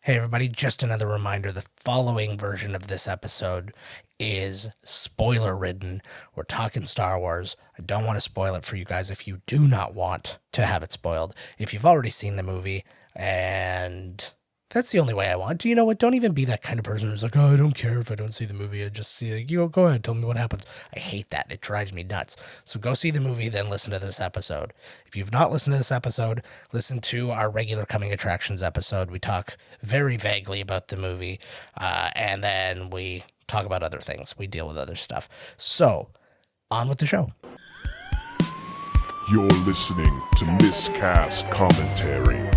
Hey everybody, just another reminder, the following version of this episode is spoiler-ridden. We're talking Star Wars. I don't want to spoil it for you guys if you do not want to have it spoiled. If you've already seen the movie, and that's the only way I want. Do you know what? Don't even be that kind of person who's like, oh, I don't care if I don't see the movie. I just see it. You go ahead, tell me what happens. I hate that. It drives me nuts. So go see the movie, then listen to this episode. If you've not listened to this episode, listen to our regular Coming Attractions episode. We talk very vaguely about the movie, and then we talk about other things. We deal with other stuff. So, on with the show. You're listening to Miscast Commentary.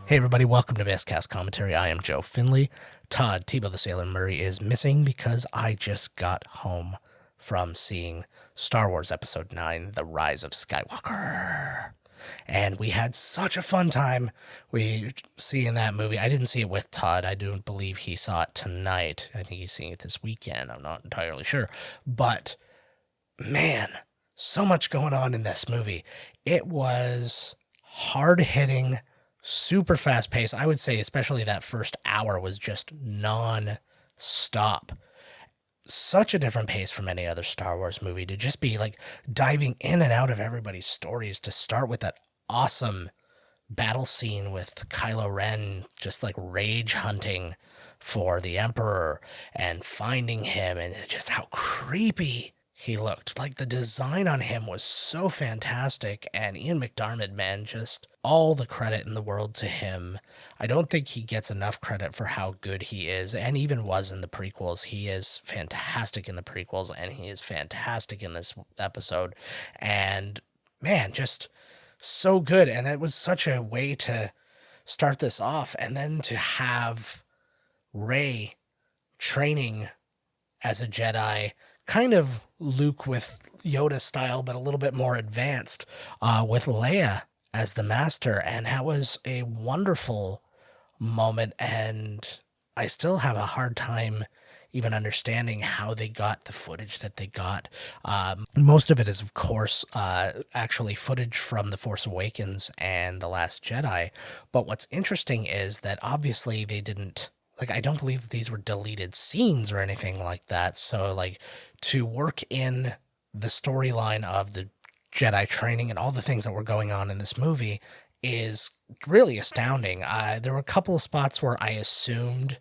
Hey everybody, welcome to Miscast Commentary. I am Joe Finley. Todd Tebow the Sailor Murray is missing because I just got home from seeing Star Wars Episode 9, The Rise of Skywalker. And we had such a fun time seeing that movie. I didn't see it with Todd. I don't believe he saw it tonight. I think he's seeing it this weekend. I'm not entirely sure. But, man, so much going on in this movie. It was hard-hitting, super fast paced. I would say especially that first hour was just non-stop. Such a different pace from any other Star Wars movie to just be like diving in and out of everybody's stories, to start with that awesome battle scene with Kylo Ren just like rage hunting for the Emperor and finding him, and just how creepy he looked. Like, the design on him was so fantastic, and Ian McDiarmid, man, just all the credit in the world to him. I don't think he gets enough credit for how good he is, and even was in the prequels. He is fantastic in the prequels, and he is fantastic in this episode. And, man, just so good. And it was such a way to start this off, and then to have Rey training as a Jedi, kind of Luke with Yoda style, but a little bit more advanced, with Leia as the master. And that was a wonderful moment. And I still have a hard time even understanding how they got the footage that they got. Most of it is, of course, actually footage from The Force Awakens and The Last Jedi. But what's interesting is that obviously they didn't, like, I don't believe these were deleted scenes or anything like that. So, like, to work in the storyline of the Jedi training and all the things that were going on in this movie is really astounding. There were a couple of spots where I assumed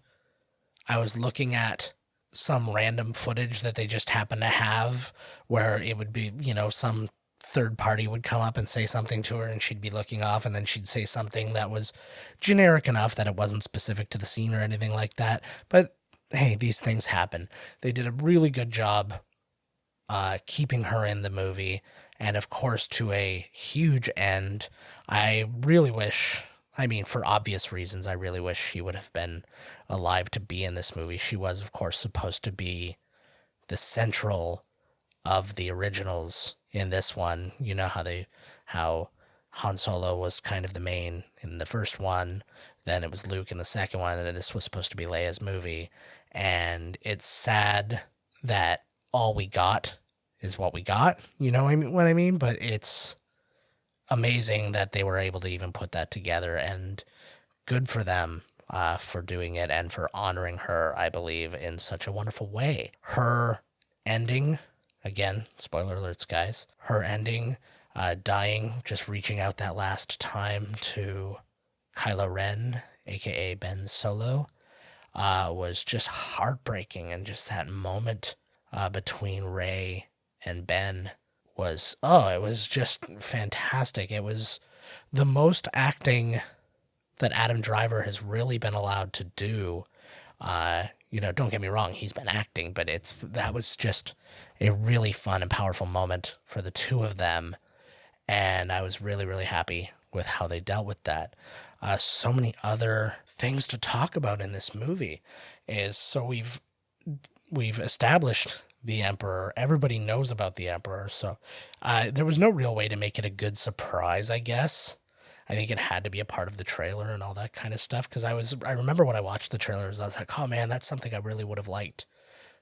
I was looking at some random footage that they just happened to have, where it would be, you know, some third party would come up and say something to her and she'd be looking off, and then she'd say something that was generic enough that it wasn't specific to the scene or anything like that. But hey, these things happen. They did a really good job keeping her in the movie, and of course to a huge end. I really wish, I mean, for obvious reasons, I really wish she would have been alive to be in this movie. She was, of course, supposed to be the central of the originals in this one. You know how Han Solo was kind of the main in the first one, then it was Luke in the second one, and this was supposed to be Leia's movie. And it's sad that all we got is what we got, you know what I mean? But it's amazing that they were able to even put that together, and good for them for doing it and for honoring her, I believe, in such a wonderful way. Her ending, again, spoiler alerts, guys, her ending, dying, just reaching out that last time to Kylo Ren, aka Ben Solo, was just heartbreaking. And just that moment between Rey and Ben was, it was just fantastic. It was the most acting that Adam Driver has really been allowed to do. You know, don't get me wrong, he's been acting, but that was just a really fun and powerful moment for the two of them. And I was really, really happy with how they dealt with that. So many other things to talk about in this movie so we've established the Emperor. Everybody knows about the Emperor. So there was no real way to make it a good surprise, I guess. I think it had to be a part of the trailer and all that kind of stuff. Because I remember when I watched the trailers, I was like, oh man, that's something I really would have liked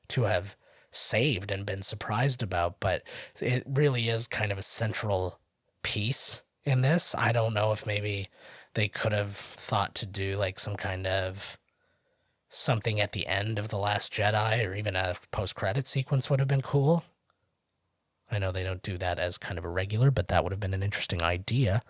to have saved and been surprised about. But it really is kind of a central piece in this. I don't know if maybe they could have thought to do like some kind of something at the end of The Last Jedi, or even a post-credit sequence would have been cool. I know they don't do that as kind of a regular, but that would have been an interesting idea.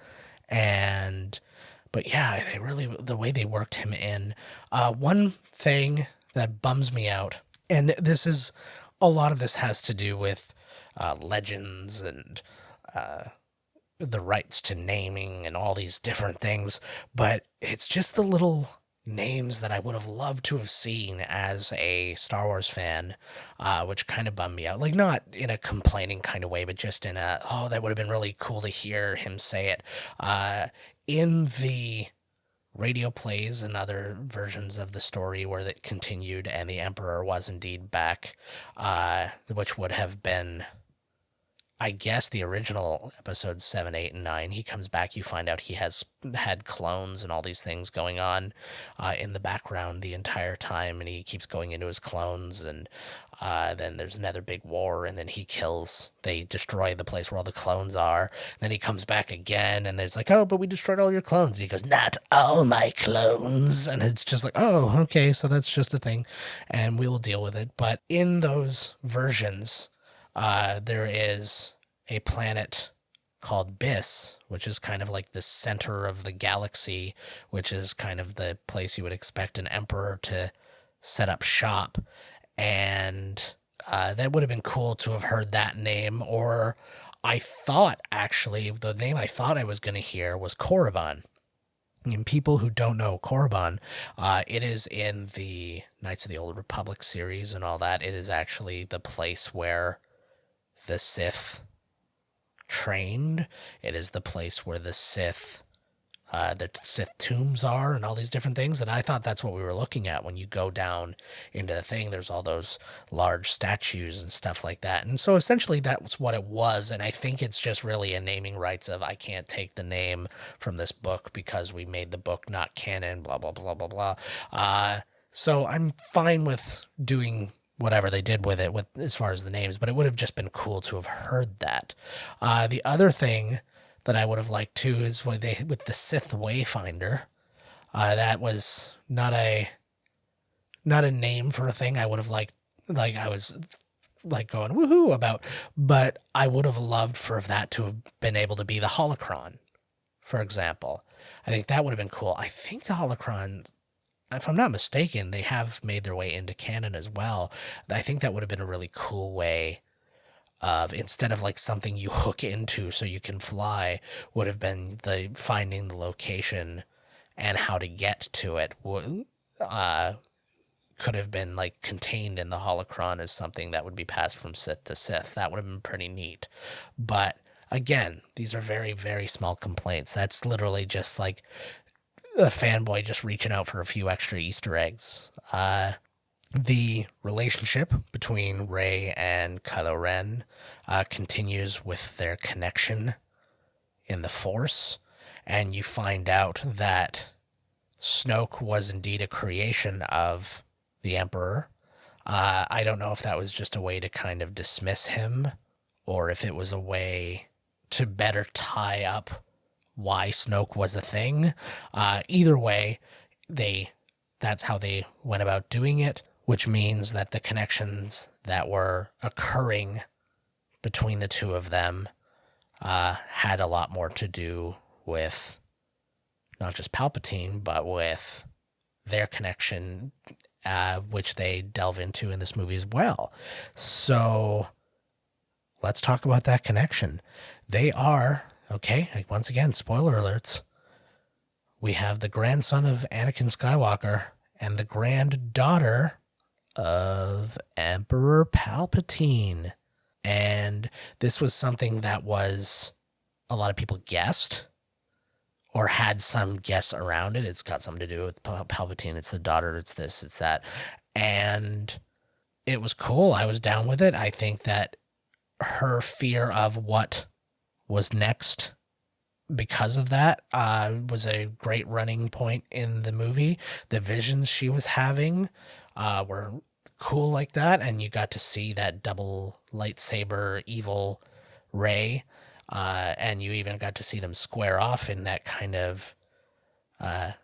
But yeah, they really, the way they worked him in. One thing that bums me out, and a lot of this has to do with legends and the rights to naming and all these different things, but it's just the little names that I would have loved to have seen as a Star Wars fan, which kind of bummed me out. Like, not in a complaining kind of way, but just in a, oh, that would have been really cool to hear him say it. In the radio plays and other versions of the story where it continued and the Emperor was indeed back, which would have been, I guess, the original episodes 7, 8, and 9. He comes back, you find out he has had clones and all these things going on in the background the entire time, and he keeps going into his clones, and then there's another big war, and then they destroy the place where all the clones are. Then he comes back again, and there's like, oh, but we destroyed all your clones. And he goes, not all my clones. And it's just like, oh, okay, so that's just a thing, and we will deal with it. But in those versions, there is a planet called Biss, which is kind of like the center of the galaxy, which is kind of the place you would expect an emperor to set up shop. And that would have been cool to have heard that name. Or I thought, actually, the name I thought I was going to hear was Korriban. And people who don't know Korriban, it is in the Knights of the Old Republic series and all that. It is actually the place where the Sith trained. It is the place where the Sith tombs are and all these different things. And I thought that's what we were looking at when you go down into the thing. There's all those large statues and stuff like that. And so essentially that was what it was. And I think it's just really a naming rights of, I can't take the name from this book because we made the book not canon, blah, blah, blah, blah, blah. So I'm fine with doing whatever they did with it as far as the names, but it would have just been cool to have heard that. The other thing that I would have liked too is with the Sith Wayfinder. That was not a name for a thing I would have liked. Like, I was like going woohoo about, but I would have loved for that to have been able to be the holocron, for example. I think that would have been cool. I think the holocron, if I'm not mistaken, they have made their way into canon as well. I think that would have been a really cool way of, instead of like something you hook into so you can fly, would have been the finding the location and how to get to it could have been like contained in the holocron as something that would be passed from Sith to Sith. That would have been pretty neat. But again, these are very, very small complaints. That's literally just like a fanboy just reaching out for a few extra Easter eggs. The relationship between Rey and Kylo Ren continues with their connection in the Force, and you find out that Snoke was indeed a creation of the Emperor. I don't know if that was just a way to kind of dismiss him, or if it was a way to better tie up why Snoke was a thing. Either way, that's how they went about doing it, which means that the connections that were occurring between the two of them had a lot more to do with not just Palpatine, but with their connection, which they delve into in this movie as well. So let's talk about that connection. They are, okay, once again, spoiler alerts. We have the grandson of Anakin Skywalker and the granddaughter of Emperor Palpatine. And this was something that was a lot of people guessed or had some guess around it. It's got something to do with Palpatine. It's the daughter. It's this, it's that. And it was cool. I was down with it. I think that her fear of what was next because of that was a great running point in the movie. The visions she was having were cool like that, and you got to see that double lightsaber evil Rey, and you even got to see them square off in that kind of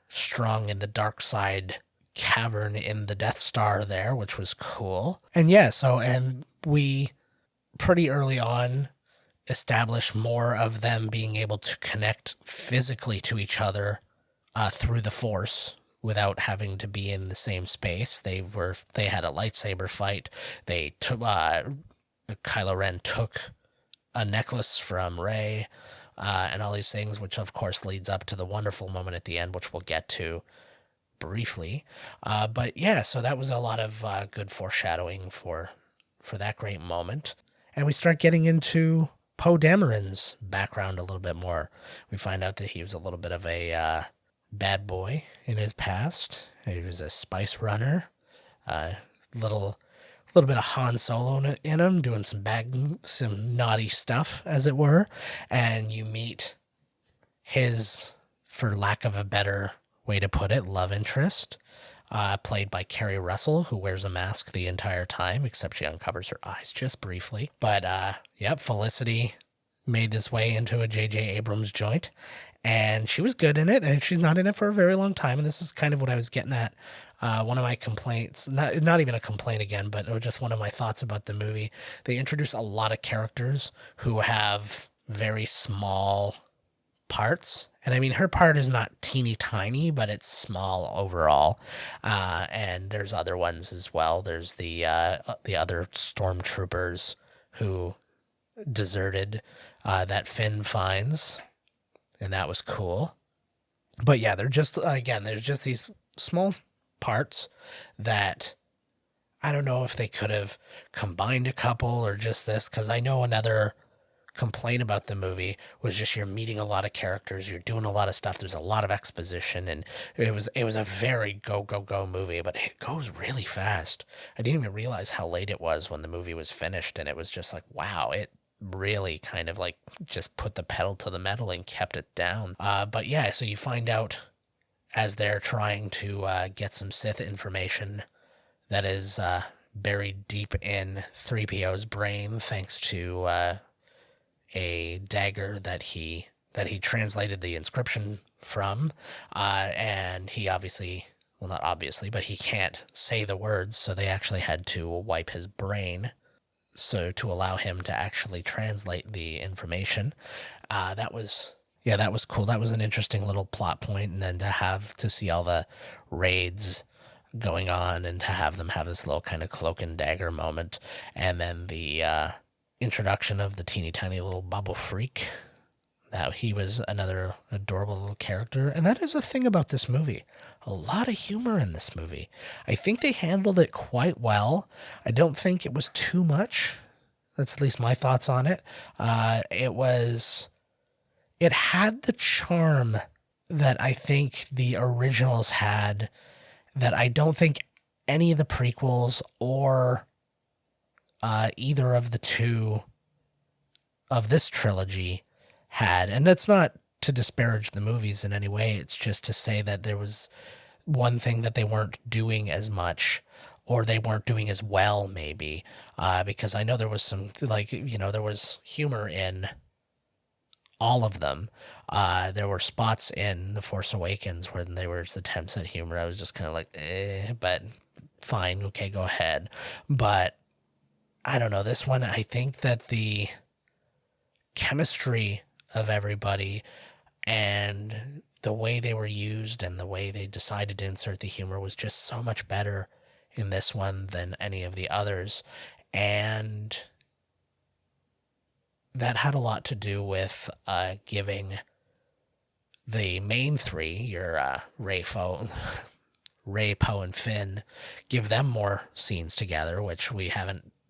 strung in the dark side cavern in the Death Star there, which was cool. And yeah, and we pretty early on establish more of them being able to connect physically to each other through the Force without having to be in the same space. They had a lightsaber fight. They took Kylo Ren took a necklace from Rey, and all these things, which of course leads up to the wonderful moment at the end, which we'll get to briefly. But yeah, so that was a lot of good foreshadowing for that great moment. And we start getting into Poe Dameron's background a little bit more. We find out that he was a little bit of a bad boy in his past. He was a spice runner, little bit of Han Solo in him, doing some naughty stuff, as it were. And you meet his, for lack of a better way to put it, love interest, played by Kerry Russell, who wears a mask the entire time, except she uncovers her eyes just briefly. But Felicity made this way into a J.J. Abrams joint, and she was good in it, and she's not in it for a very long time, and this is kind of what I was getting at. One of my complaints, not even a complaint again, but just one of my thoughts about the movie, they introduce a lot of characters who have very small parts. And I mean, her part is not teeny tiny, but it's small overall. And there's other ones as well. There's the other stormtroopers who deserted that Finn finds, and that was cool. But yeah, there's just these small parts that I don't know if they could have combined a couple or just this, because I know another complaint about the movie was just you're meeting a lot of characters, you're doing a lot of stuff, there's a lot of exposition, and it was a very go movie, but it goes really fast. I didn't even realize how late it was when the movie was finished, and it was just like, wow, it really kind of like just put the pedal to the metal and kept it down. But yeah, so you find out as they're trying to get some Sith information that is buried deep in 3PO's brain, thanks to a dagger that he translated the inscription from, and he not obviously, but he can't say the words, so they actually had to wipe his brain so to allow him to actually translate the information. That was cool. That was an interesting little plot point, and then to see all the raids going on and to have them have this little kind of cloak and dagger moment, and then the introduction of the teeny tiny little bubble freak. That he was another adorable little character. And that is the thing about this movie. A lot of humor in this movie. I think they handled it quite well. I don't think it was too much. That's at least my thoughts on it. It had the charm that I think the originals had, that I don't think any of the prequels or either of the two of this trilogy had. And that's not to disparage the movies in any way. It's just to say that there was one thing that they weren't doing as much, or they weren't doing as well, maybe. Because I know there was some, there was humor in all of them. There were spots in The Force Awakens where there was attempts at humor. I was just kind of like, but fine, okay, go ahead. But I don't know, this one, I think that the chemistry of everybody and the way they were used and the way they decided to insert the humor was just so much better in this one than any of the others. And that had a lot to do with giving the main three, your Rey, Poe, and Finn, give them more scenes together, which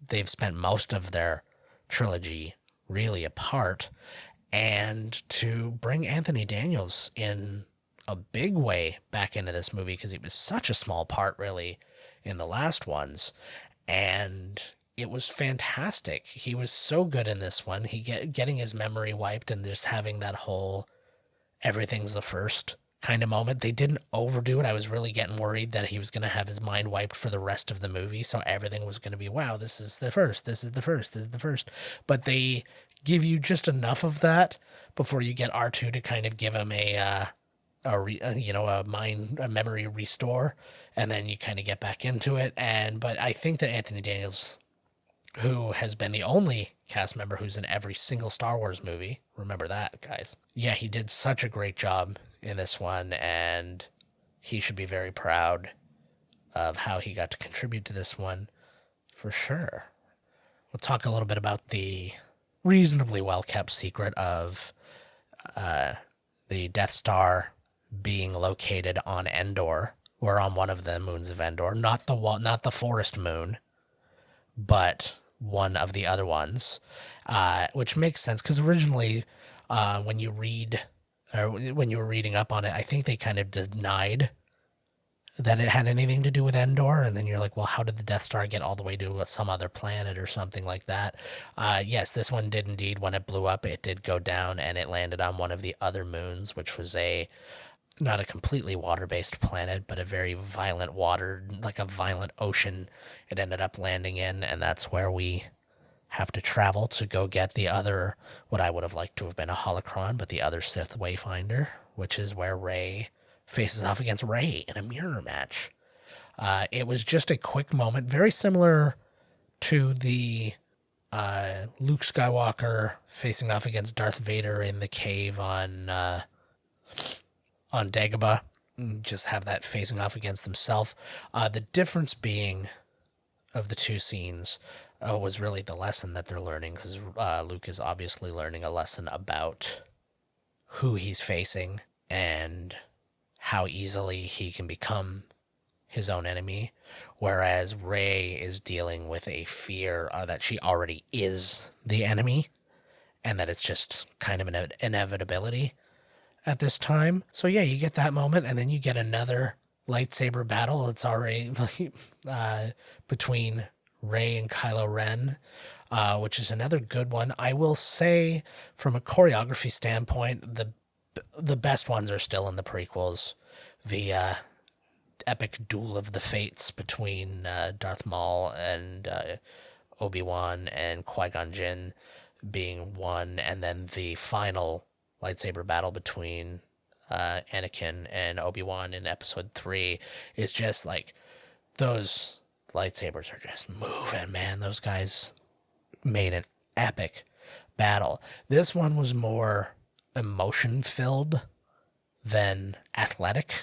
they've spent most of their trilogy really apart, and to bring Anthony Daniels in a big way back into this movie, because he was such a small part really in the last ones, and it was fantastic. He was so good in this one. Getting his memory wiped and just having that whole everything's the first kind of moment. They didn't overdo it. I was really getting worried that he was going to have his mind wiped for the rest of the movie, so everything was going to be, wow, this is the first, this is the first, this is the first. But they give you just enough of that before you get R2 to kind of give him a a memory restore, and then you kind of get back into it. But I think that Anthony Daniels, who has been the only cast member who's in every single Star Wars movie, remember that, guys? Yeah, he did such a great job in this one, and he should be very proud of how he got to contribute to this one, for sure. We'll talk a little bit about the reasonably well-kept secret of the Death Star being located on Endor, or on one of the moons of Endor, not the forest moon, but one of the other ones, which makes sense because originally, when you were reading up on it, I think they kind of denied that it had anything to do with Endor, and then you're like, well, how did the Death Star get all the way to some other planet or something like that? Yes, this one did indeed, when it blew up, it did go down, and it landed on one of the other moons, which was not a completely water-based planet, but a very violent water, like a violent ocean it ended up landing in, and that's where we have to travel to go get the other, what I would have liked to have been a holocron, but the other Sith Wayfinder, which is where Rey faces off against Rey in a mirror match. It was just a quick moment, very similar to the Luke Skywalker facing off against Darth Vader in the cave on Dagobah. Just have that facing off against himself. The difference being of the two scenes was really the lesson that they're learning, because Luke is obviously learning a lesson about who he's facing and how easily he can become his own enemy, whereas Rey is dealing with a fear that she already is the enemy, and that it's just kind of an inevitability at this time. So yeah, you get that moment, and then you get another lightsaber battle. It's already between Rey and Kylo Ren, which is another good one. I will say, from a choreography standpoint, the best ones are still in the prequels. The epic duel of the fates between Darth Maul and Obi-Wan and Qui-Gon Jinn being one, and then the final lightsaber battle between Anakin and Obi-Wan in Episode 3 is just like, those lightsabers are just moving, man. Those guys made an epic battle. This one was more emotion-filled than athletic,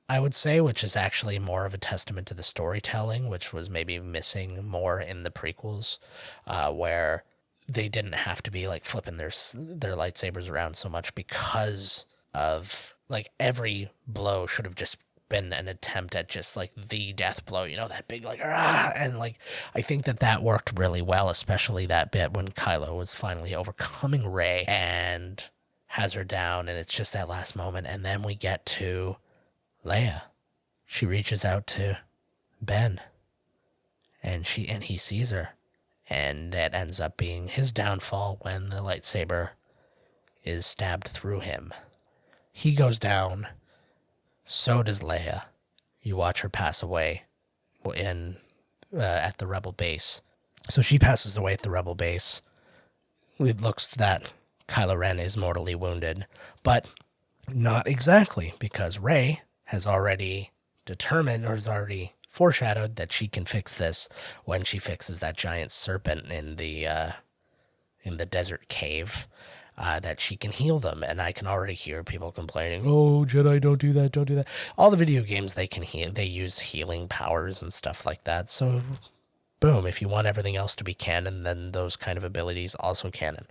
I would say, which is actually more of a testament to the storytelling, which was maybe missing more in the prequels, where they didn't have to be like flipping their lightsabers around so much, because of like every blow should have just been an attempt at just like the death blow, that big like and like I think that worked really well, especially that bit when Kylo was finally overcoming Rey and has her down, and it's just that last moment. And then we get to Leia. She reaches out to Ben, and he sees her, and it ends up being his downfall when the lightsaber is stabbed through him. He goes down, so does Leia. You watch her pass away at the Rebel base. So she passes away at the Rebel base. It looks that Kylo Ren is mortally wounded, but not exactly, because Rey has already determined, or has already foreshadowed, that she can fix this when she fixes that giant serpent in the desert cave, that she can heal them. And I can already hear people complaining, oh, Jedi, don't do that, don't do that. All the video games, they use healing powers and stuff like that. So boom, if you want everything else to be canon, then those kind of abilities also canon,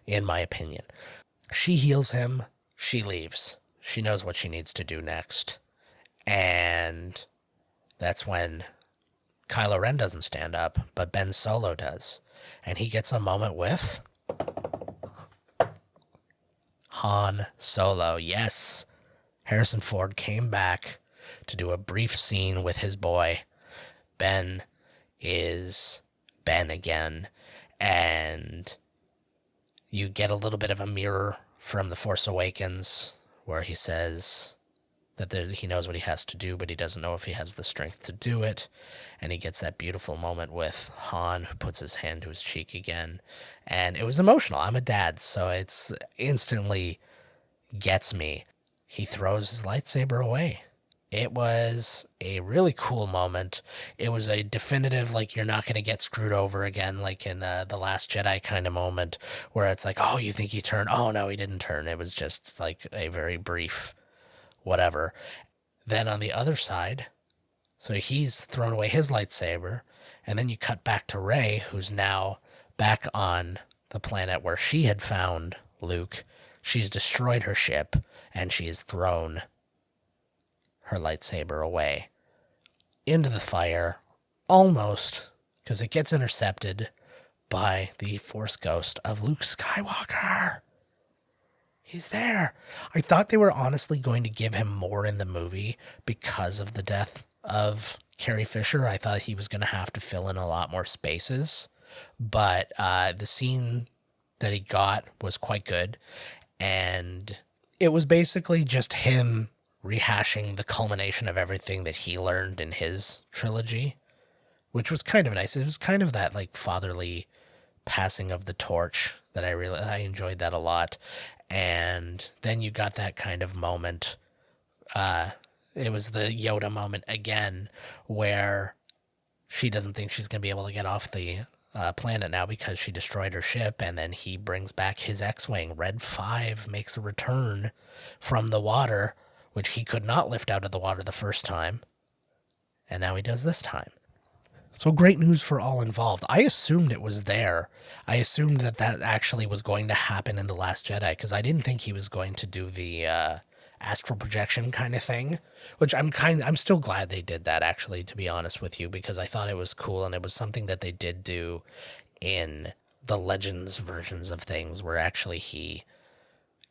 in my opinion. She heals him, she leaves. She knows what she needs to do next. And that's when Kylo Ren doesn't stand up, but Ben Solo does. And he gets a moment with Han Solo. Yes, Harrison Ford came back to do a brief scene with his boy. Ben is Ben again, and you get a little bit of a mirror from The Force Awakens, where he says that he knows what he has to do, but he doesn't know if he has the strength to do it. And he gets that beautiful moment with Han, who puts his hand to his cheek again. And it was emotional. I'm a dad, so it's instantly gets me. he throws his lightsaber away. It was a really cool moment. It was a definitive, like, you're not going to get screwed over again, like in The Last Jedi kind of moment, where it's like, oh, you think he turned? Oh, no, he didn't turn. It was just like a very brief whatever. Then on the other side, so he's thrown away his lightsaber, and then you cut back to Rey, who's now back on the planet where she had found Luke. She's destroyed her ship, and she's thrown her lightsaber away into the fire, almost, because it gets intercepted by the Force ghost of Luke Skywalker. He's there. I thought they were honestly going to give him more in the movie because of the death of Carrie Fisher. I thought he was going to have to fill in a lot more spaces, but the scene that he got was quite good, and it was basically just him rehashing the culmination of everything that he learned in his trilogy, which was kind of nice. It was kind of that like fatherly passing of the torch that I enjoyed that a lot. And then you got that kind of moment. It was the Yoda moment again, where she doesn't think she's going to be able to get off the planet now because she destroyed her ship, and then he brings back his X-Wing. Red 5 makes a return from the water, which he could not lift out of the water the first time, and now he does this time. So great news for all involved. I assumed it was there. I assumed that actually was going to happen in The Last Jedi, because I didn't think he was going to do the astral projection kind of thing, which I'm still glad they did that, actually, to be honest with you, because I thought it was cool, and it was something that they did do in the Legends versions of things, where actually he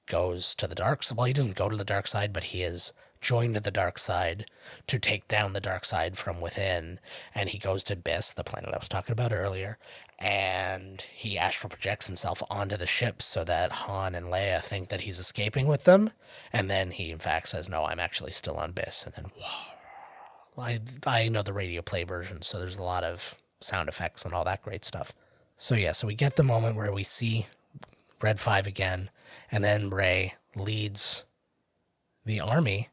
goes to the dark side. Well, he doesn't go to the dark side, but he is joined the dark side to take down the dark side from within, and he goes to Abyss, the planet I was talking about earlier, and he astral projects himself onto the ship so that Han and Leia think that he's escaping with them, and then he in fact says, no, I'm actually still on Abyss, and then whoa. I know the radio play version, so there's a lot of sound effects and all that great stuff. So yeah, so we get the moment where we see Red 5 again, and then Rey leads the army,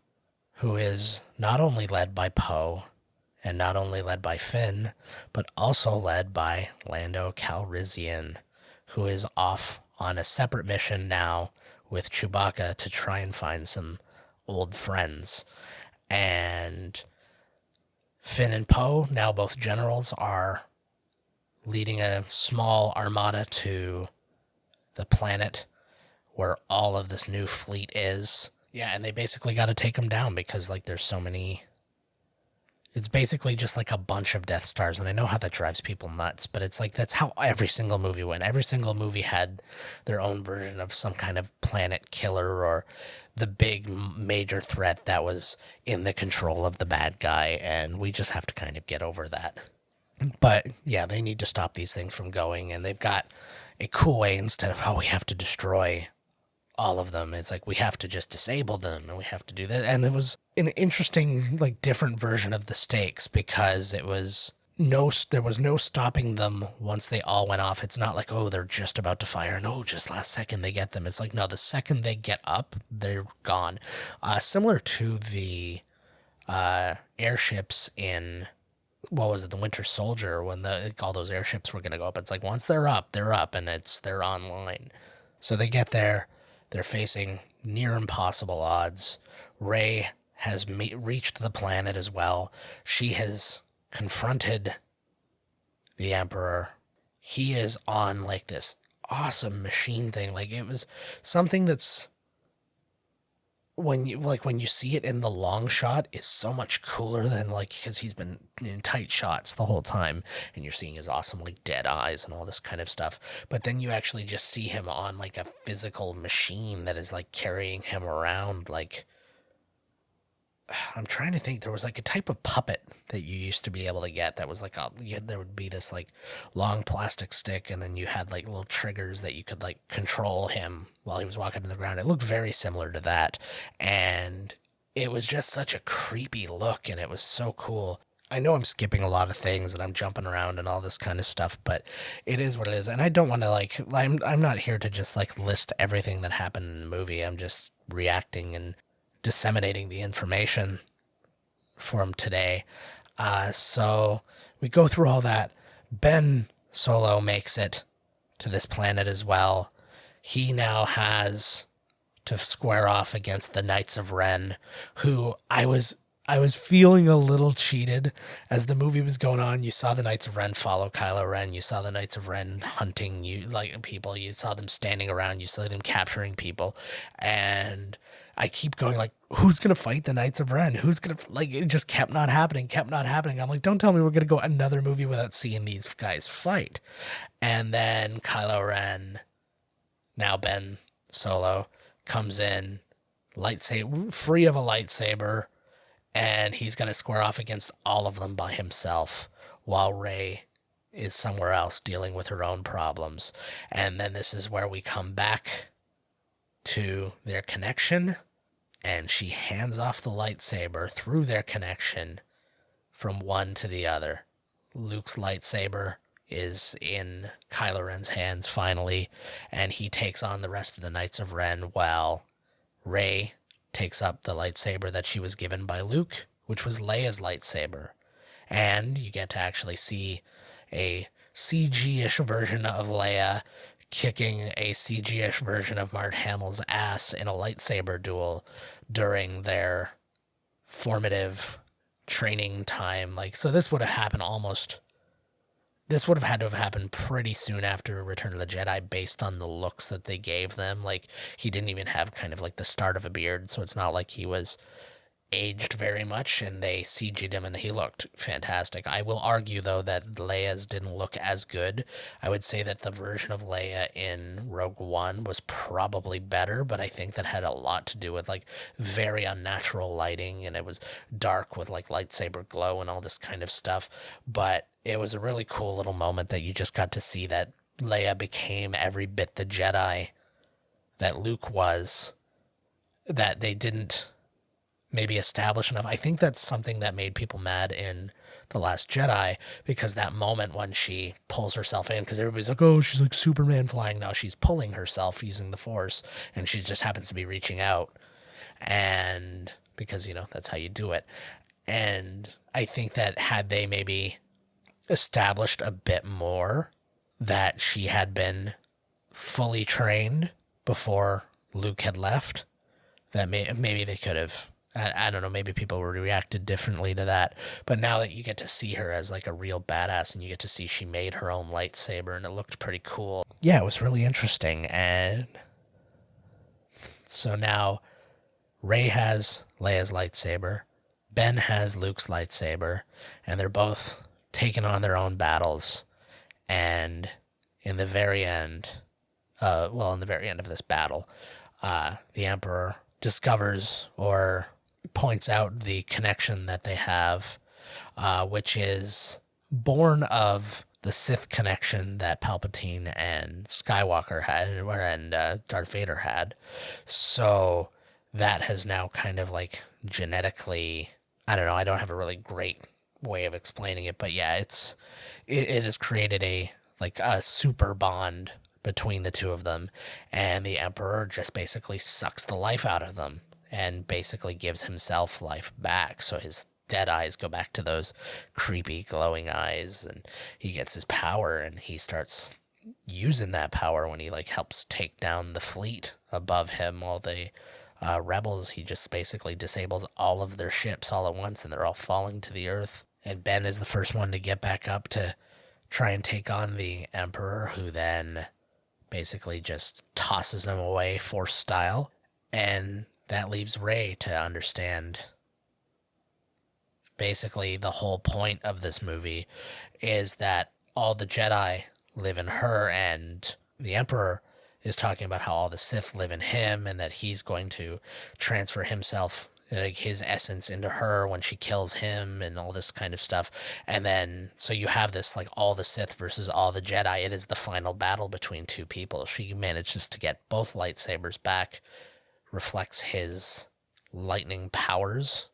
who is not only led by Poe and not only led by Finn, but also led by Lando Calrissian, who is off on a separate mission now with Chewbacca to try and find some old friends. And Finn and Poe, now both generals, are leading a small armada to the planet where all of this new fleet is. Yeah, and they basically got to take them down because, like, there's so many. It's basically just like a bunch of Death Stars, and I know how that drives people nuts, but it's like that's how every single movie went. Every single movie had their own version of some kind of planet killer or the big major threat that was in the control of the bad guy, and we just have to kind of get over that. But yeah, they need to stop these things from going, and they've got a cool way instead of, oh, we have to destroy all of them. It's like we have to just disable them, and we have to do that. And it was an interesting, like, different version of the stakes, because there was no stopping them once they all went off. It's not like, oh, they're just about to fire, and oh, just last second they get them. It's like, no, the second they get up, they're gone. Similar to the airships in, what was it, the Winter Soldier, when all those airships were going to go up. It's like once they're up, and they're online. So they get there. They're facing near impossible odds. Rey has reached the planet as well. She has confronted the Emperor. He is on like this awesome machine thing. Like, it was something that's, when you see it in the long shot, is so much cooler than, like, because he's been in tight shots the whole time and you're seeing his awesome, like, dead eyes and all this kind of stuff. But then you actually just see him on, like, a physical machine that is, like, carrying him around. Like, I'm trying to think, there was like a type of puppet that you used to be able to get that was like there would be this like long plastic stick, and then you had like little triggers that you could like control him while he was walking to the ground. It looked very similar to that, and it was just such a creepy look, and it was so cool. I know I'm skipping a lot of things and I'm jumping around and all this kind of stuff, but it is what it is. And I don't want to like, I'm not here to just like list everything that happened in the movie. I'm just reacting and disseminating the information for him today. So we go through all that. Ben Solo makes it to this planet as well. He now has to square off against the Knights of Ren, who I was feeling a little cheated as the movie was going on. You saw the Knights of Ren follow Kylo Ren. You saw the Knights of Ren hunting people. You saw them standing around. You saw them capturing people, and I keep going like, who's gonna fight the Knights of Ren? Who's gonna it just kept not happening. I'm like, don't tell me we're gonna go another movie without seeing these guys fight. And then Kylo Ren, now Ben Solo, comes in, lightsaber free of a lightsaber, and he's gonna square off against all of them by himself, while Rey is somewhere else dealing with her own problems. And then this is where we come back to their connection, and she hands off the lightsaber through their connection from one to the other. Luke's lightsaber is in Kylo Ren's hands finally, and he takes on the rest of the Knights of Ren, while Rey takes up the lightsaber that she was given by Luke, which was Leia's lightsaber. And you get to actually see a CG-ish version of Leia kicking a CG-ish version of Mark Hamill's ass in a lightsaber duel during their formative training time. So this would have happened this would have had to have happened pretty soon after Return of the Jedi, based on the looks that they gave them. He didn't even have kind of the start of a beard, so it's not like he was aged very much, and they CG'd him and he looked fantastic. I will argue, though, that Leia's didn't look as good. I would say that the version of Leia in Rogue One was probably better, but I think that had a lot to do with very unnatural lighting, and it was dark with lightsaber glow and all this kind of stuff. But it was a really cool little moment that you just got to see that Leia became every bit the Jedi that Luke was, that they didn't maybe establish enough. I think that's something that made people mad in The Last Jedi, because that moment when she pulls herself in, because everybody's like, oh, she's like Superman flying. Now she's pulling herself using the Force, and she just happens to be reaching out, and because that's how you do it. And I think that had they maybe established a bit more that she had been fully trained before Luke had left, that maybe they could have, I don't know, maybe people would have reacted differently to that. But now that you get to see her as a real badass, and you get to see she made her own lightsaber, and it looked pretty cool. Yeah, it was really interesting. And so now Rey has Leia's lightsaber, Ben has Luke's lightsaber, and they're both taking on their own battles. And in the very end, in the very end of this battle, the Emperor discovers or points out the connection that they have, which is born of the Sith connection that Palpatine and Skywalker had, and Darth Vader had. So that has now kind of genetically, I don't know, I don't have a really great way of explaining it, but yeah, it has created a super bond between the two of them, and the Emperor just basically sucks the life out of them and basically gives himself life back. So his dead eyes go back to those creepy glowing eyes, and he gets his power, and he starts using that power when he helps take down the fleet above him. All the rebels, he just basically disables all of their ships all at once, and they're all falling to the earth. And Ben is the first one to get back up to try and take on the Emperor, who then basically just tosses him away, Force style. And that leaves Rey to understand basically the whole point of this movie is that all the Jedi live in her, and the Emperor is talking about how all the Sith live in him, and that he's going to transfer himself, his essence, into her when she kills him, and all this kind of stuff. And then so you have this all the Sith versus all the Jedi. It is the final battle between two people. She manages to get both lightsabers back, reflects his lightning powers,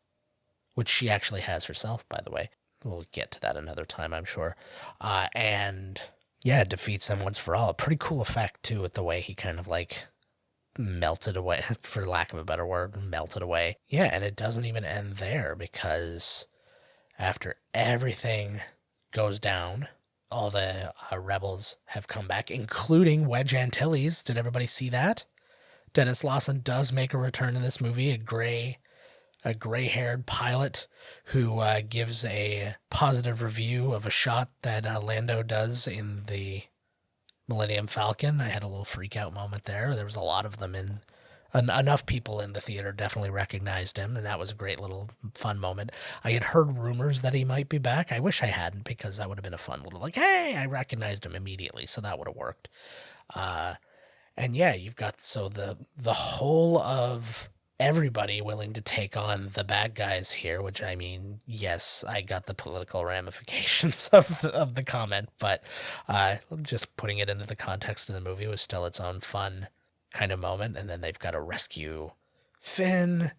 which she actually has herself, by the way. We'll get to that another time, I'm sure. And yeah, defeats him once for all. A pretty cool effect too, with the way he kind of melted away, for lack of a better word, melted away. Yeah, and it doesn't even end there, because after everything goes down, all the rebels have come back, including Wedge Antilles. Did everybody see that? Dennis Lawson does make a return in this movie, a gray-haired pilot who gives a positive review of a shot that Lando does in the Millennium Falcon. I had a little freak out moment there. There was a lot of them in enough people in the theater definitely recognized him, and that was a great little fun moment. I had heard rumors that he might be back. I wish I hadn't, because that would have been a fun little, like, hey, I recognized him immediately, so that would have worked. And yeah, you've got the whole of everybody willing to take on the bad guys here, which, I mean, yes, I got the political ramifications of the comment, but just putting it into the context of the movie was still its own fun kind of moment. And then they've got to rescue Finn,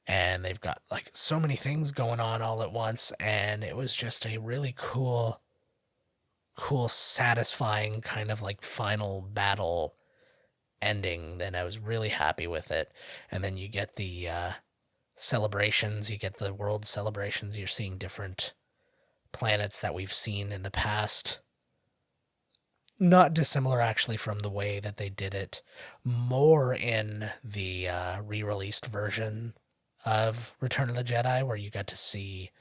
and they've got like so many things going on all at once, and it was just a really cool, satisfying kind of like final battle ending. Then I was really happy with it. And then you get the celebrations, you get the world celebrations, you're seeing different planets that we've seen in the past. Not dissimilar, actually, from the way that they did it more in the re-released version of Return of the Jedi, where you got to see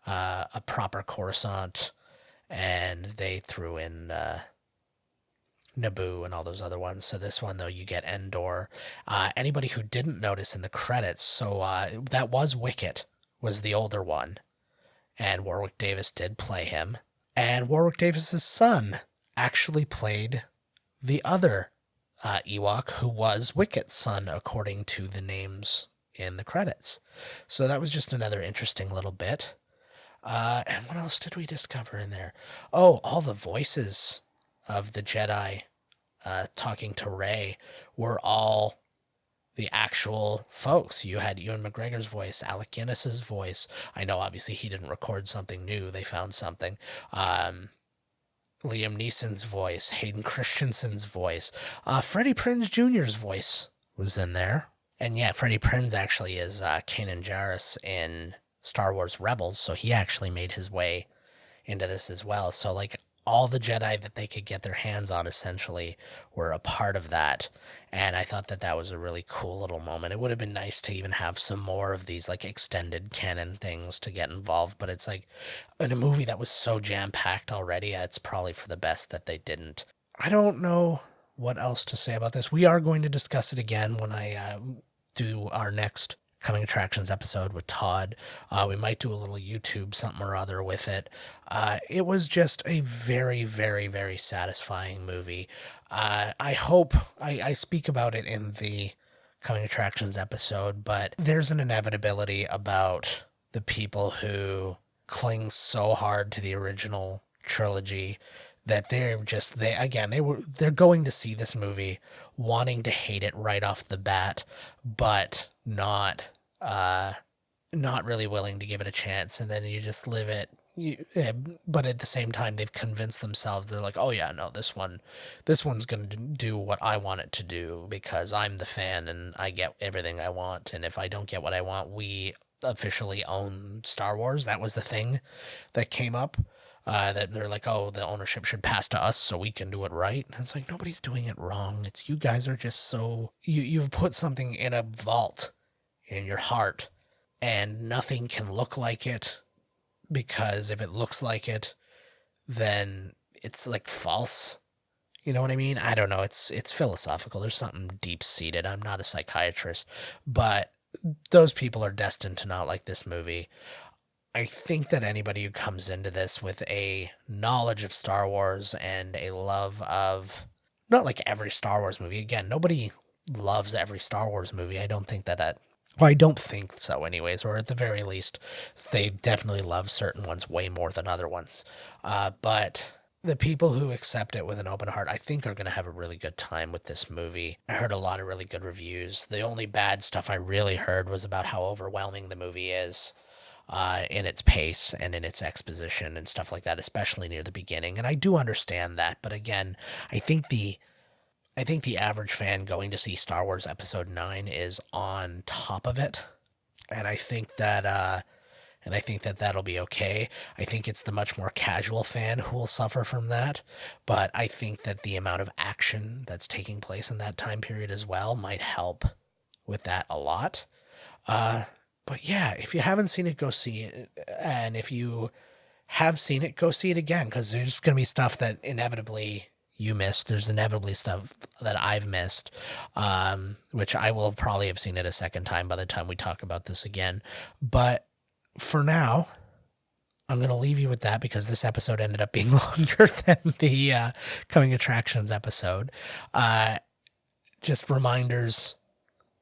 a proper Coruscant, and they threw in Naboo and all those other ones. So this one, though, you get Endor. Anybody who didn't notice in the credits, so that was Wicket, was the older one, and Warwick Davis did play him. And Warwick Davis's son actually played the other Ewok, who was Wicket's son, according to the names in the credits. So that was just another interesting little bit. And what else did we discover in there? Oh, all the voices of the Jedi talking to Rey were all the actual folks. You had Ewan McGregor's voice, Alec Guinness's voice. I know, obviously, he didn't record something new. They found something. Liam Neeson's voice, Hayden Christensen's voice, Freddie Prinze Jr.'s voice was in there. And yeah, Freddie Prinze actually is Kanan Jarrus in Star Wars Rebels, so he actually made his way into this as well. So like all the Jedi that they could get their hands on essentially were a part of that. And I thought that that was a really cool little moment. It would have been nice to even have some more of these like extended canon things to get involved, but it's like in a movie that was so jam-packed already, it's probably for the best that they didn't. I don't know what else to say about this. We are going to discuss it again when I do our next Coming Attractions episode with Todd. We might do a little YouTube something or other with it. It was just a very, very, very satisfying movie. I hope I speak about it in the Coming Attractions episode, but there's an inevitability about the people who cling so hard to the original trilogy that they're going to see this movie wanting to hate it right off the bat, but not really willing to give it a chance. And then you just live it. But at the same time, they've convinced themselves, they're like, oh yeah, no, this one's going to do what I want it to do because I'm the fan and I get everything I want. And if I don't get what I want, we officially own Star Wars. That was the thing that came up. That they're like, oh, the ownership should pass to us so we can do it right. And it's like, nobody's doing it wrong. It's you guys are just so... You've put something in a vault in your heart, and nothing can look like it, because if it looks like it, then it's like false. You know what I mean? I don't know. It's philosophical. There's something deep-seated. I'm not a psychiatrist, but those people are destined to not like this movie. I think that anybody who comes into this with a knowledge of Star Wars and a love of, not like every Star Wars movie, again, nobody loves every Star Wars movie. I don't think that well, I don't think so anyways, or at the very least, they definitely love certain ones way more than other ones. But the people who accept it with an open heart, I think, are going to have a really good time with this movie. I heard a lot of really good reviews. The only bad stuff I really heard was about how overwhelming the movie is. In its pace and in its exposition and stuff like that, especially near the beginning. And I do understand that. But again, I think I think the average fan going to see Star Wars Episode 9 is on top of it. And I think that that'll be okay. I think it's the much more casual fan who will suffer from that. But I think that the amount of action that's taking place in that time period as well might help with that a lot. But yeah, if you haven't seen it, go see it. And if you have seen it, go see it again, because there's going to be stuff that inevitably you missed. There's inevitably stuff that I've missed, which I will probably have seen it a second time by the time we talk about this again. But for now, I'm going to leave you with that, because this episode ended up being longer than the Coming Attractions episode. Just reminders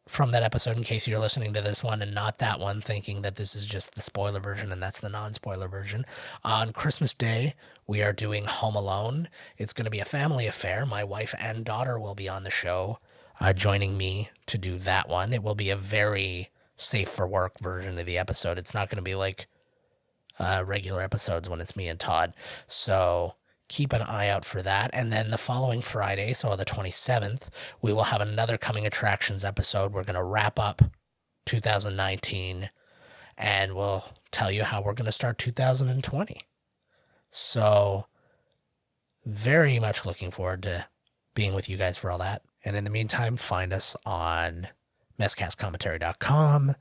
from that episode in case you're listening to this one and not that one, thinking that this is just the spoiler version and that's the non-spoiler version. On Christmas Day, we are doing Home Alone. It's going to be a family affair. My wife and daughter will be on the show, joining me to do that one. It will be a very safe for work version of the episode. It's not going to be like regular episodes when it's me and Todd. So keep an eye out for that. And then the following Friday, so the 27th, we will have another Coming Attractions episode. We're going to wrap up 2019 and we'll tell you how we're going to start 2020. So very much looking forward to being with you guys for all that. And in the meantime, find us on miscastcommentary.com.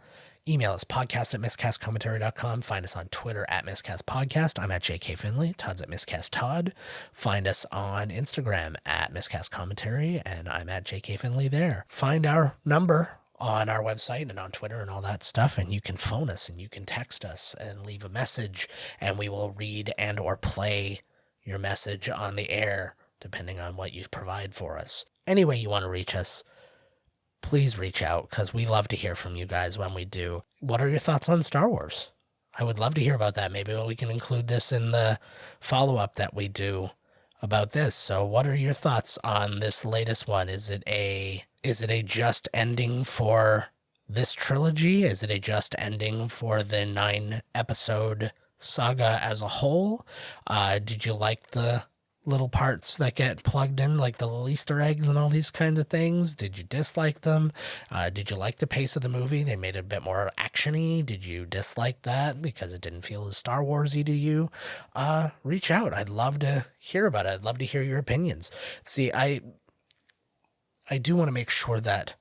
Email us podcast@miscastcommentary.com. Find us on Twitter @miscastpodcast. I'm at JK Finley. Todd's at miscasttodd. Find us on Instagram @miscastcommentary, and I'm at JK Finley there. Find our number on our website and on Twitter and all that stuff, and you can phone us and you can text us and leave a message, and we will read and or play your message on the air, depending on what you provide for us. Any way you want to reach us, please reach out, because we love to hear from you guys when we do. What are your thoughts on Star Wars? I would love to hear about that. Maybe we can include this in the follow-up that we do about this. So what are your thoughts on this latest one? Is it a just ending for this trilogy? Is it a just ending for the 9-episode saga as a whole? Did you like the little parts that get plugged in, like the little Easter eggs and all these kind of things? Did you dislike them? Did you like the pace of the movie? They made it a bit more actiony. Did you dislike that because it didn't feel as Star Wars-y to you? Reach out. I'd love to hear about it. I'd love to hear your opinions. See, I do want to make sure that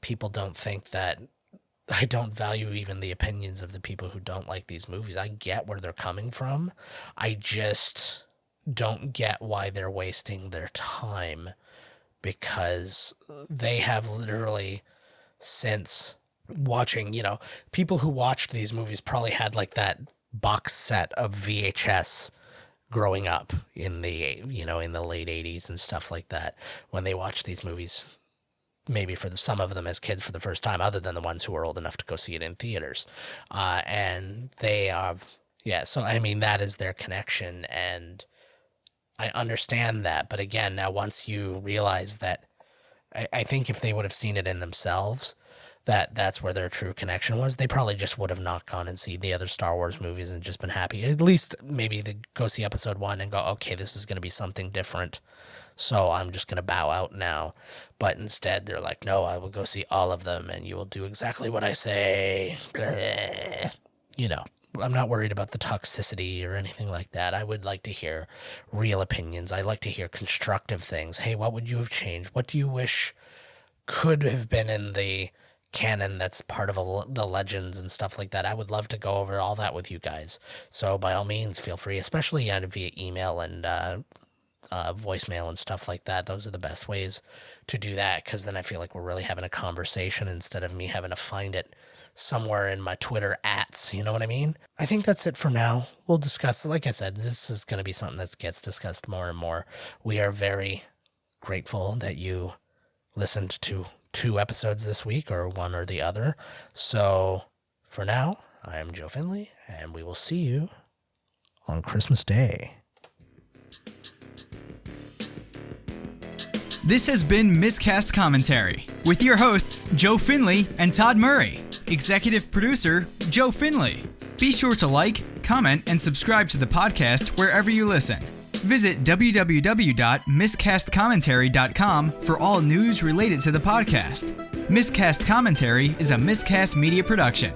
people don't think that I don't value even the opinions of the people who don't like these movies. I get where they're coming from. I just don't get why they're wasting their time, because they have literally, since watching, people who watched these movies probably had like that box set of VHS growing up in the, in the late 80s and stuff like that, when they watched these movies, maybe for some of them as kids for the first time, other than the ones who were old enough to go see it in theaters. And they have, so I mean, that is their connection, and I understand that. But again, now once you realize that, I think if they would have seen it in themselves, that's where their true connection was, they probably just would have not gone and seen the other Star Wars movies and just been happy. At least maybe they go see episode 1 and go, okay, this is going to be something different, so I'm just going to bow out now. But instead, they're like, no, I will go see all of them, and you will do exactly what I say. I'm not worried about the toxicity or anything like that. I would like to hear real opinions. I like to hear constructive things. Hey, what would you have changed? What do you wish could have been in the canon that's part of the legends and stuff like that? I would love to go over all that with you guys. So by all means, feel free, especially via email and voicemail and stuff like that. Those are the best ways to do that, because then I feel like we're really having a conversation instead of me having to find it somewhere in my Twitter @s, you know what I mean? I think that's it for now. We'll discuss, like I said, this is going to be something that gets discussed more and more. We are very grateful that you listened to 2 episodes this week, or one or the other. So for now, I am Joe Finley, and we will see you on Christmas Day. This has been Miscast Commentary with your hosts, Joe Finley and Todd Murray. Executive producer, Joe Finley. Be sure to like, comment, and subscribe to the podcast wherever you listen. Visit www.miscastcommentary.com for all news related to the podcast. Miscast Commentary is a Miscast media production.